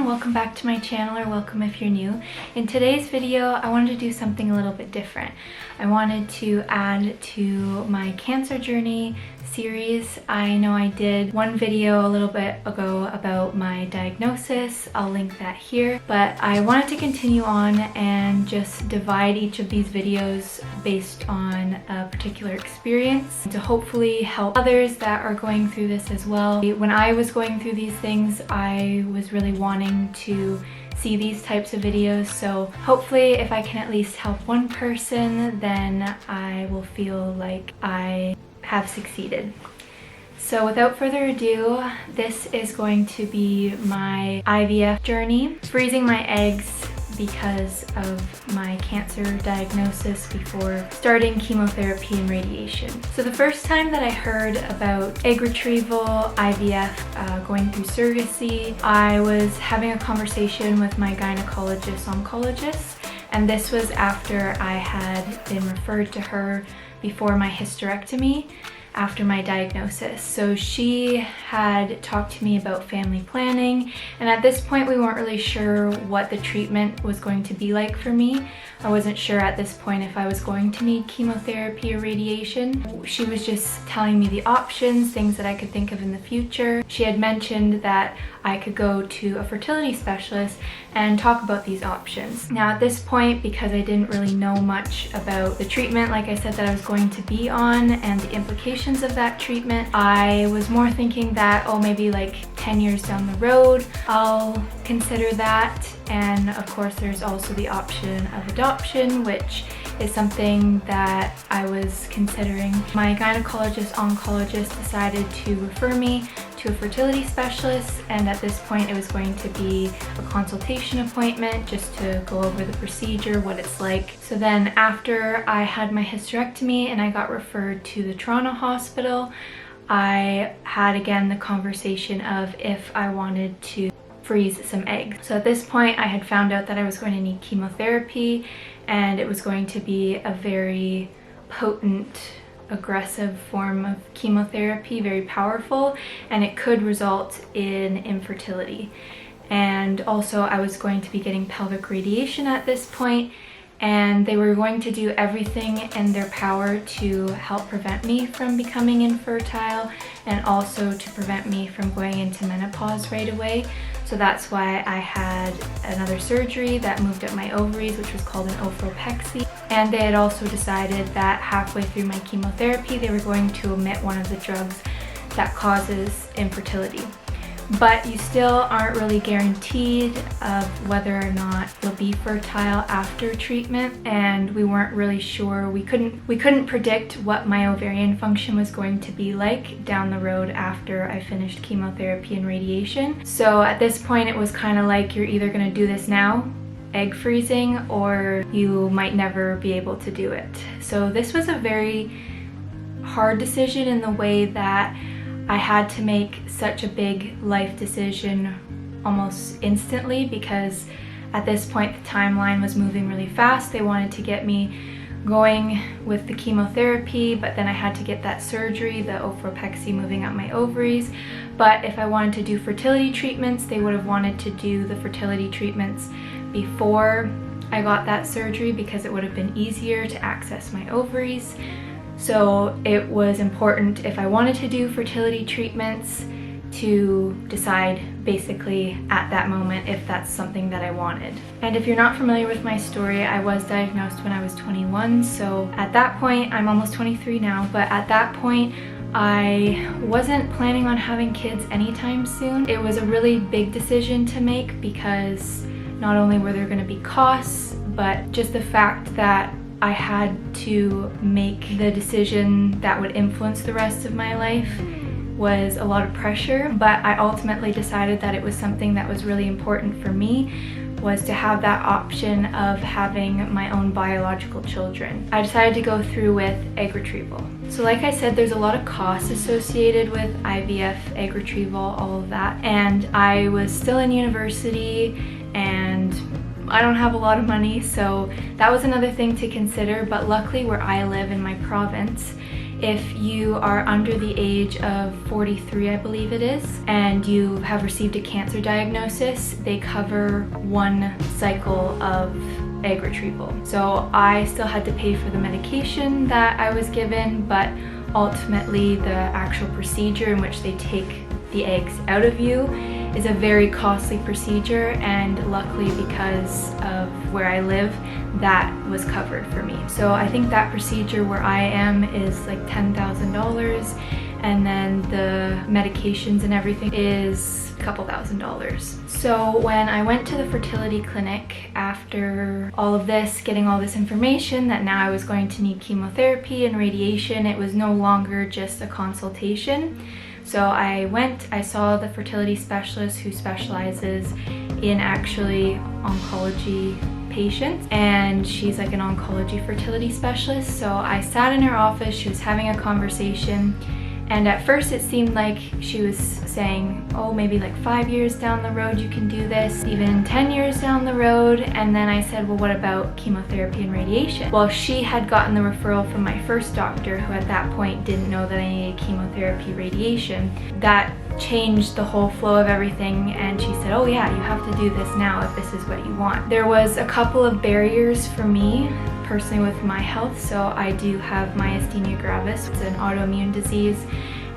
everyone, welcome back to my channel, or welcome if you're new. In today's video, I wanted to do something a little bit different. I wanted to add to my cancer journey series. I know I did one video a little bit ago about my diagnosis. I'll link that here, but I wanted to continue on and just divide each of these videos based on a particular experience to hopefully help others that are going through this as well. When I was going through these things, I was really wanting to see these types of videos, so hopefully if I can at least help one person, then I will feel like I have succeeded. So without further ado, this is going to be my IVF journey, freezing my eggs because of my cancer diagnosis before starting chemotherapy and radiation. So the first time that I heard about egg retrieval, IVF, going through surrogacy, I was having a conversation with my gynecologist-oncologist, and this was after I had been referred to her before my hysterectomy after my diagnosis. So she had talked to me about family planning, and at this point we weren't really sure what the treatment was going to be like for me. I wasn't sure at this point if I was going to need chemotherapy or radiation. She was just telling me the options, things that I could think of in the future. She had mentioned that I could go to a fertility specialist and talk about these options. Now at this point, because I didn't really know much about the treatment, like I said, that I was going to be on and the implications of that treatment, I was more thinking that, oh, maybe like 10 years down the road, I'll consider that. And of course, there's also the option of adoption, which is something that I was considering. My gynecologist-oncologist decided to refer me to a fertility specialist, and at this point it was going to be a consultation appointment just to go over the procedure, what it's like. So then after I had my hysterectomy and I got referred to the Toronto hospital, I had again the conversation of if I wanted to freeze some eggs. So at this point I had found out that I was going to need chemotherapy, and it was going to be a very potent, aggressive form of chemotherapy, very powerful, and it could result in infertility. And also I was going to be getting pelvic radiation at this point, and they were going to do everything in their power to help prevent me from becoming infertile and also to prevent me from going into menopause right away. So that's why I had another surgery that moved up my ovaries, which was called an oophoropexy. And they had also decided that halfway through my chemotherapy, they were going to omit one of the drugs that causes infertility. But you still aren't really guaranteed of whether or not you'll be fertile after treatment, and we weren't really sure. We couldn't predict what my ovarian function was going to be like down the road after I finished chemotherapy and radiation. So at this point it was kind of like, you're either going to do this now, egg freezing, or you might never be able to do it. So this was a very hard decision in the way that I had to make such a big life decision almost instantly, because at this point the timeline was moving really fast. They wanted to get me going with the chemotherapy, but then I had to get that surgery, the oophoropexy, moving up my ovaries. But if I wanted to do fertility treatments, they would have wanted to do the fertility treatments before I got that surgery, because it would have been easier to access my ovaries. So it was important, if I wanted to do fertility treatments, to decide basically at that moment if that's something that I wanted. And if you're not familiar with my story, I was diagnosed when I was 21. So at that point, I'm almost 23 now, but at that point, I wasn't planning on having kids anytime soon. It was a really big decision to make, because not only were there going to be costs, but just the fact that I had to make the decision that would influence the rest of my life was a lot of pressure. But I ultimately decided that it was something that was really important for me, was to have that option of having my own biological children. I decided to go through with egg retrieval. So like I said, there's a lot of costs associated with IVF, egg retrieval, all of that. And I was still in university and I don't have a lot of money, so that was another thing to consider. But luckily where I live in my province, If you are under the age of 43, I believe it is, and you have received a cancer diagnosis, they cover 1 cycle of egg retrieval. So I still had to pay for the medication that I was given, but ultimately the actual procedure in which they take the eggs out of you is a very costly procedure, and luckily because of where I live, that was covered for me. So I think that procedure where I am is like $10,000, and then the medications and everything is a couple $1,000s. So when I went to the fertility clinic after all of this, getting all this information that now I was going to need chemotherapy and radiation, it was no longer just a consultation. So I went, I saw the fertility specialist who specializes in actually oncology patients, and she's like an oncology fertility specialist. So I sat in her office, she was having a conversation, and at first it seemed like she was saying, oh, maybe like 5 years down the road you can do this, even 10 years down the road. And then I said, well, what about chemotherapy and radiation? Well, she had gotten the referral from my first doctor, who at that point didn't know that I needed chemotherapy, radiation. That changed the whole flow of everything, and she said, oh yeah, you have to do this now if this is what you want. There was a couple of barriers for me personally with my health. So I do have Myasthenia Gravis. It's an autoimmune disease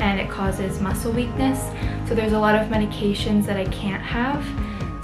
and it causes muscle weakness. So there's a lot of medications that I can't have.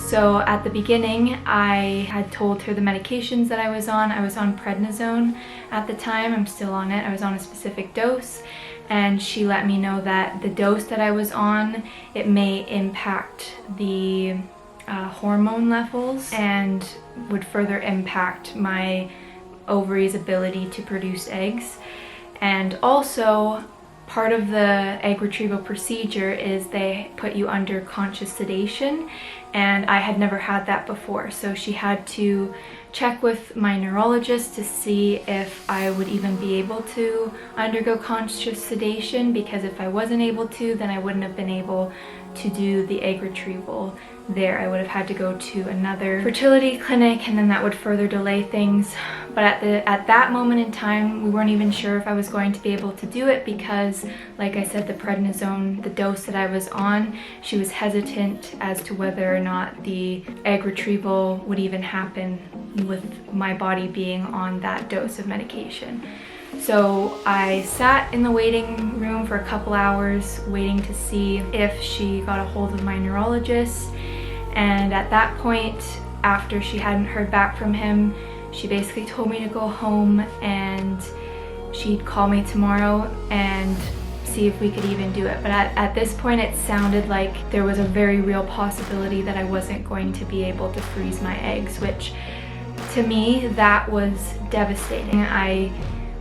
So at the beginning, I had told her the medications that I was on. I was on prednisone at the time. I'm still on it. I was on a specific dose, and she let me know that the dose that I was on, it may impact the hormone levels and would further impact my ovaries' ability to produce eggs. And also, part of the egg retrieval procedure is they put you under conscious sedation, and I had never had that before. So she had to check with my neurologist to see if I would even be able to undergo conscious sedation, because if I wasn't able to, then I wouldn't have been able to do the egg retrieval there. I would have had to go to another fertility clinic, and then that would further delay things. But at that moment in time, we weren't even sure if I was going to be able to do it, because like I said, the prednisone, the dose that I was on, she was hesitant as to whether or not the egg retrieval would even happen with my body being on that dose of medication. So I sat in the waiting room for a couple hours waiting to see if she got a hold of my neurologist. And at that point, after she hadn't heard back from him, she basically told me to go home and she'd call me tomorrow and see if we could even do it. But at this point, it sounded like there was a very real possibility that I wasn't going to be able to freeze my eggs, which to me, that was devastating. I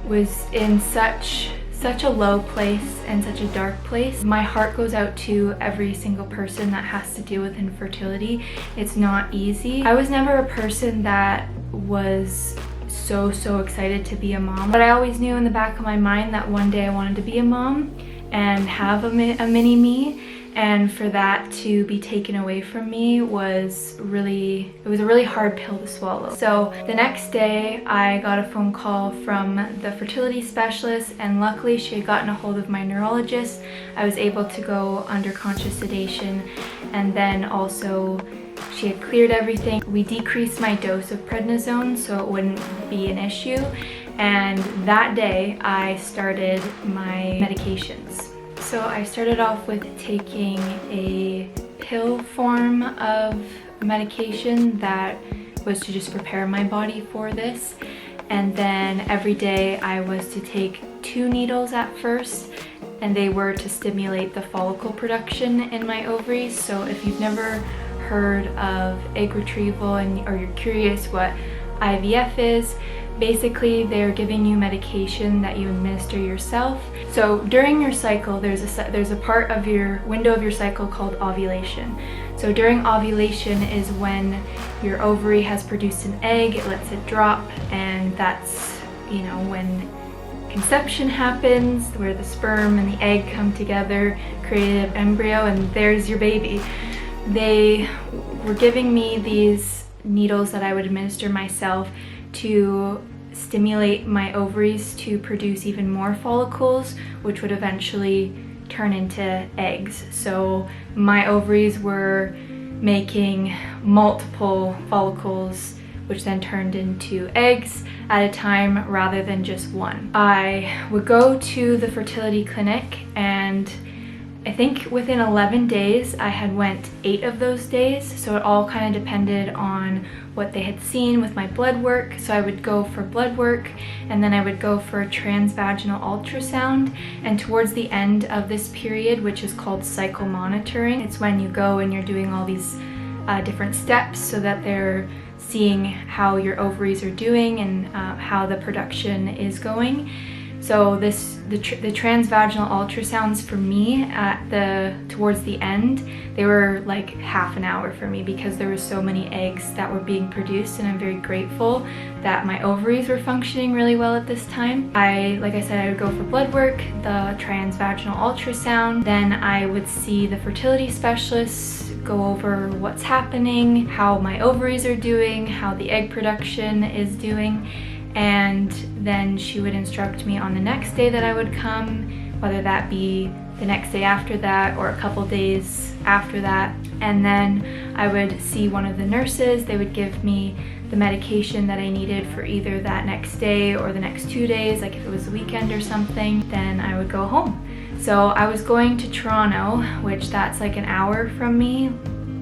was in such a low place and such a dark place. My heart goes out to every single person that has to deal with infertility. It's not easy. I was never a person that was so excited to be a mom, but I always knew in the back of my mind that one day I wanted to be a mom and have a mini me. And for that to be taken away from me was a really hard pill to swallow. So the next day I got a phone call from the fertility specialist, and luckily she had gotten a hold of my neurologist. I was able to go under conscious sedation, and then also she had cleared everything. We decreased my dose of prednisone so it wouldn't be an issue, and that day I started my medications. So I started off with taking a pill form of medication that was to just prepare my body for this. And then every day I was to take 2 needles at first, and they were to stimulate the follicle production in my ovaries. So if you've never heard of egg retrieval or you're curious what IVF is, basically they're giving you medication that you administer yourself. So during your cycle, there's a part of your window of your cycle called ovulation. So during ovulation is when your ovary has produced an egg, it lets it drop, and that's, when conception happens, where the sperm and the egg come together, create an embryo, and there's your baby. They were giving me these needles that I would administer myself to stimulate my ovaries to produce even more follicles, which would eventually turn into eggs. So my ovaries were making multiple follicles, which then turned into eggs at a time rather than just one. I would go to the fertility clinic, and I think within 11 days I had went 8 of those days, so it all kind of depended on what they had seen with my blood work. So I would go for blood work, and then I would go for a transvaginal ultrasound, and towards the end of this period, which is called cycle monitoring, it's when you go and you're doing all these different steps so that they're seeing how your ovaries are doing and how the production is going. So the transvaginal ultrasounds for me towards the end, they were like half an hour for me because there were so many eggs that were being produced, and I'm very grateful that my ovaries were functioning really well at this time. Like I said, I would go for blood work, the transvaginal ultrasound, then I would see the fertility specialists, go over what's happening, how my ovaries are doing, how the egg production is doing, and then she would instruct me on the next day that I would come, whether that be the next day after that or a couple days after that. And then I would see one of the nurses. They would give me the medication that I needed for either that next day or the next 2 days, like if it was a weekend or something, then I would go home. So I was going to Toronto, which that's like an hour from me,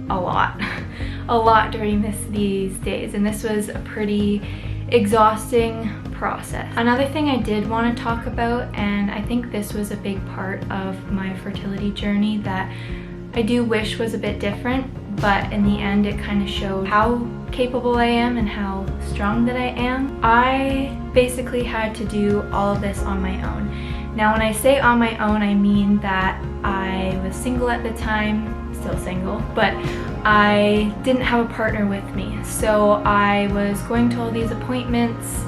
a lot during these days, and this was a pretty exhausting process. Another thing I did want to talk about, and I think this was a big part of my fertility journey that I do wish was a bit different, but in the end it kind of showed how capable I am and how strong that I am. I basically had to do all of this on my own. Now when I say on my own, I mean that I was single at the time, still single, but I didn't have a partner with me. So I was going to all these appointments,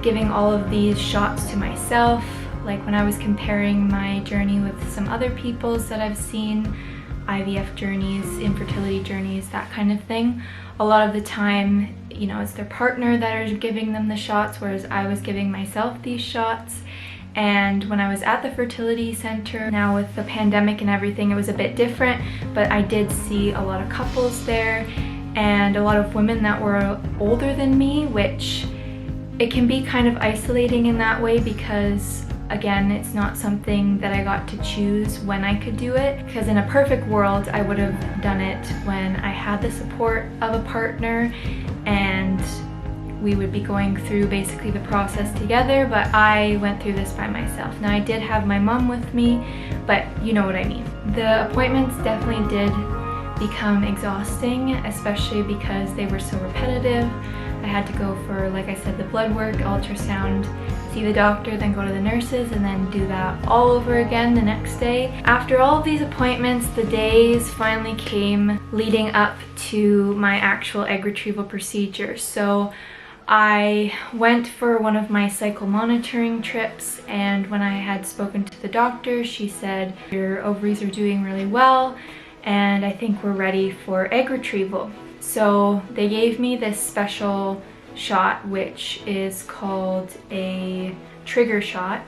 giving all of these shots to myself. Like when I was comparing my journey with some other people's that I've seen, IVF journeys, infertility journeys, that kind of thing, a lot of the time, you know, it's their partner that are giving them the shots, whereas I was giving myself these shots. And when I was at the fertility center, now with the pandemic and everything, it was a bit different, but I did see a lot of couples there and a lot of women that were older than me, which it can be kind of isolating in that way because, again, it's not something that I got to choose when I could do it. Because in a perfect world, I would have done it when I had the support of a partner and we would be going through basically the process together, but I went through this by myself. Now I did have my mom with me, but you know what I mean. The appointments definitely did become exhausting, especially because they were so repetitive. I had to go for, like I said, the blood work, ultrasound, see the doctor, then go to the nurses, and then do that all over again the next day. After all of these appointments, the days finally came leading up to my actual egg retrieval procedure. So I went for one of my cycle monitoring trips, and when I had spoken to the doctor, she said, your ovaries are doing really well, and I think we're ready for egg retrieval. So they gave me this special shot, which is called a trigger shot,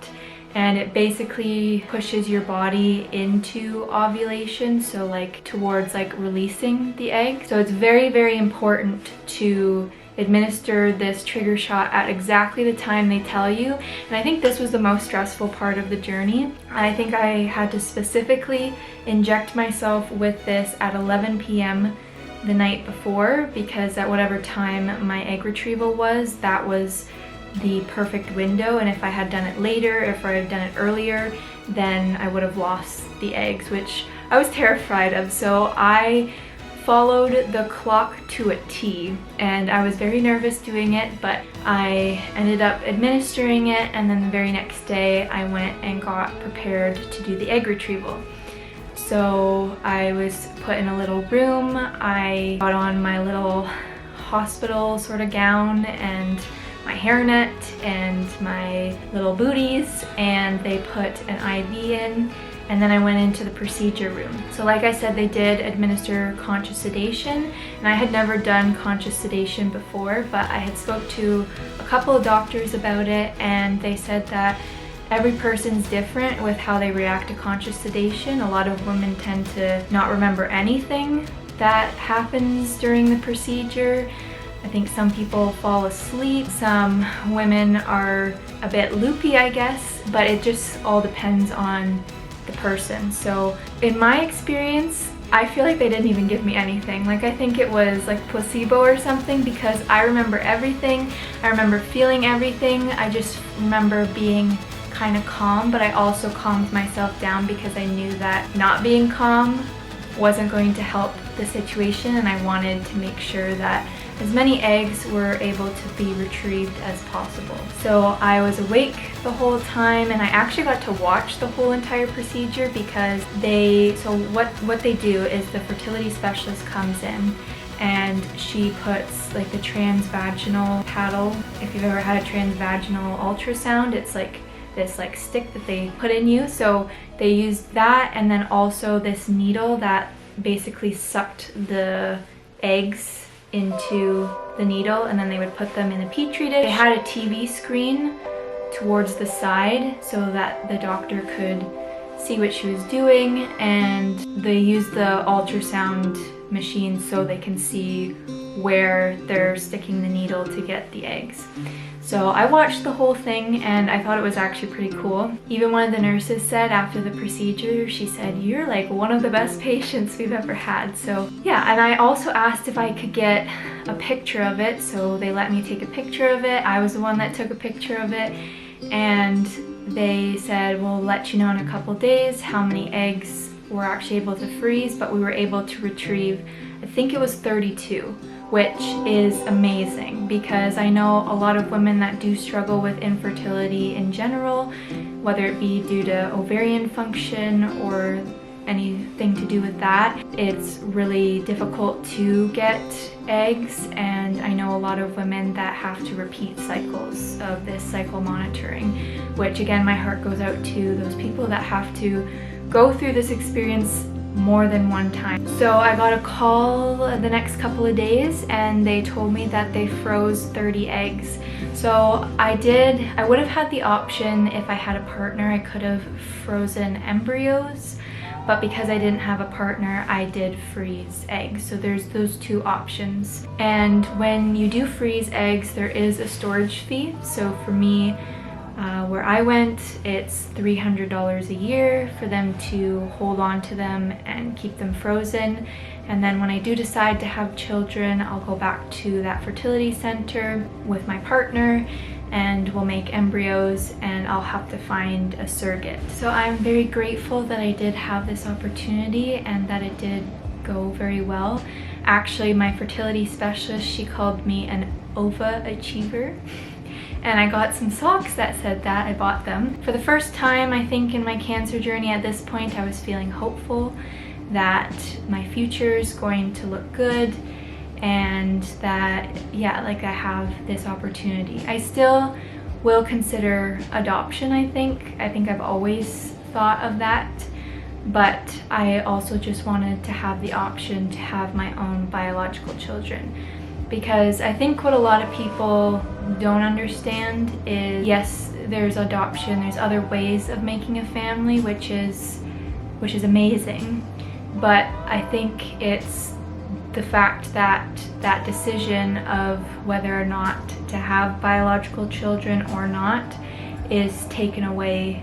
and it basically pushes your body into ovulation, so like towards like releasing the egg. So it's very, very important to administer this trigger shot at exactly the time they tell you. And I think this was the most stressful part of the journey. I think I had to specifically inject myself with this at 11 p.m. the night before, because at whatever time my egg retrieval was, that was the perfect window. And if I had done it later, if I had done it earlier, then I would have lost the eggs, which I was terrified of. So I followed the clock to a T, and I was very nervous doing it, but I ended up administering it, and then the very next day I went and got prepared to do the egg retrieval. So I was put in a little room, I got on my little hospital sort of gown and my hairnet and my little booties, and they put an IV in, and then I went into the procedure room. So like I said, they did administer conscious sedation, and I had never done conscious sedation before, but I had spoke to a couple of doctors about it, and they said that every person's different with how they react to conscious sedation. A lot of women tend to not remember anything that happens during the procedure. I think some people fall asleep, some women are a bit loopy, I guess, but it just all depends on the person. So in my experience, I feel like they didn't even give me anything. Like, I think it was like placebo or something, because I remember everything. I remember feeling everything. I just remember being kind of calm, but I also calmed myself down because I knew that not being calm wasn't going to help the situation, and I wanted to make sure that as many eggs were able to be retrieved as possible. So I was awake the whole time, and I actually got to watch the whole entire procedure because what they do is the fertility specialist comes in and she puts like the transvaginal paddle. If you've ever had a transvaginal ultrasound, it's like this like stick that they put in you. So they used that, and then also this needle that basically sucked the eggs into the needle, and then they would put them in a petri dish. They had a TV screen towards the side so that the doctor could see what she was doing, and they used the ultrasound machine so they can see where they're sticking the needle to get the eggs. So I watched the whole thing, and I thought it was actually pretty cool. Even one of the nurses said after the procedure, she said, "You're like one of the best patients we've ever had." So yeah, and I also asked if I could get a picture of it, so they let me take a picture of it. I was the one that took a picture of it, and they said, "We'll let you know in a couple days how many eggs we're actually able to freeze," but we were able to retrieve, I think it was 32. Which is amazing, because I know a lot of women that do struggle with infertility in general, whether it be due to ovarian function or anything to do with that. It's really difficult to get eggs, and I know a lot of women that have to repeat cycles of this cycle monitoring, which again, my heart goes out to those people that have to go through this experience more than one time. So I got a call the next couple of days, and they told me that they froze 30 eggs. So I would have had the option, if I had a partner, I could have frozen embryos, but because I didn't have a partner, I did freeze eggs. So there's those two options. And when you do freeze eggs, there is a storage fee. So for me, where I went, it's $300 a year for them to hold on to them and keep them frozen. And then when I do decide to have children, I'll go back to that fertility center with my partner, and we'll make embryos, and I'll have to find a surrogate. So I'm very grateful that I did have this opportunity and that it did go very well. Actually, my fertility specialist, she called me an overachiever. And I got some socks that said that. I bought them. For the first time, I think, in my cancer journey at this point, I was feeling hopeful that my future is going to look good, and that, yeah, like I have this opportunity. I still will consider adoption, I think. I think I've always thought of that, but I also just wanted to have the option to have my own biological children. Because I think what a lot of people don't understand is, yes, there's adoption, there's other ways of making a family, which is amazing. But I think it's the fact that that decision of whether or not to have biological children or not is taken away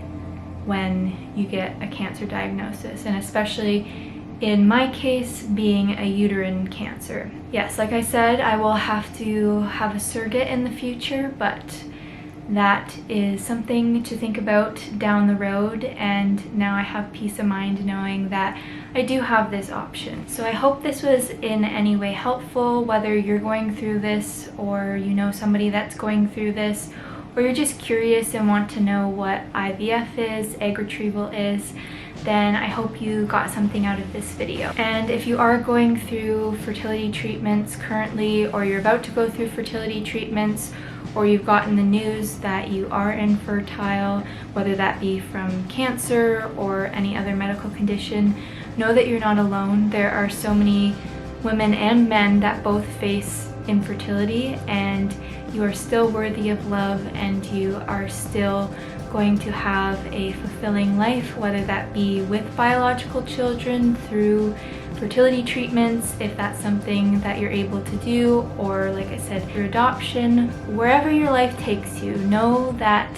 when you get a cancer diagnosis, and especially in my case, being a uterine cancer. Yes, like I said, I will have to have a surrogate in the future, but that is something to think about down the road, and now I have peace of mind knowing that I do have this option. So I hope this was in any way helpful, whether you're going through this or you know somebody that's going through this, or you're just curious and want to know what IVF is, egg retrieval is. then I hope you got something out of this video. And if you are going through fertility treatments currently, or you're about to go through fertility treatments, or you've gotten the news that you are infertile, whether that be from cancer or any other medical condition, know that you're not alone. There are so many women and men that both face infertility, and you are still worthy of love, and you are still going to have a fulfilling life, whether that be with biological children, through fertility treatments, if that's something that you're able to do, or like I said, through adoption. Wherever your life takes you, know that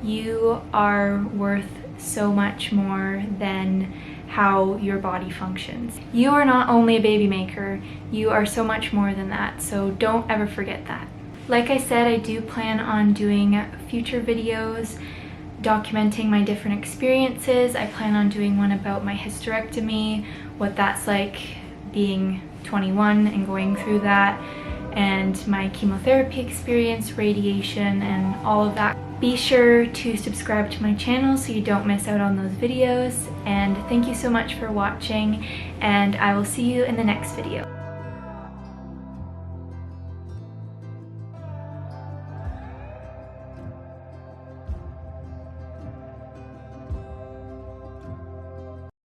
you are worth so much more than how your body functions. You are not only a baby maker, you are so much more than that, so don't ever forget that. Like I said, I do plan on doing future videos documenting my different experiences. I plan on doing one about my hysterectomy, what that's like being 21 and going through that, and my chemotherapy experience, radiation, and all of that. Be sure to subscribe to my channel so you don't miss out on those videos, and thank you so much for watching, and I will see you in the next video.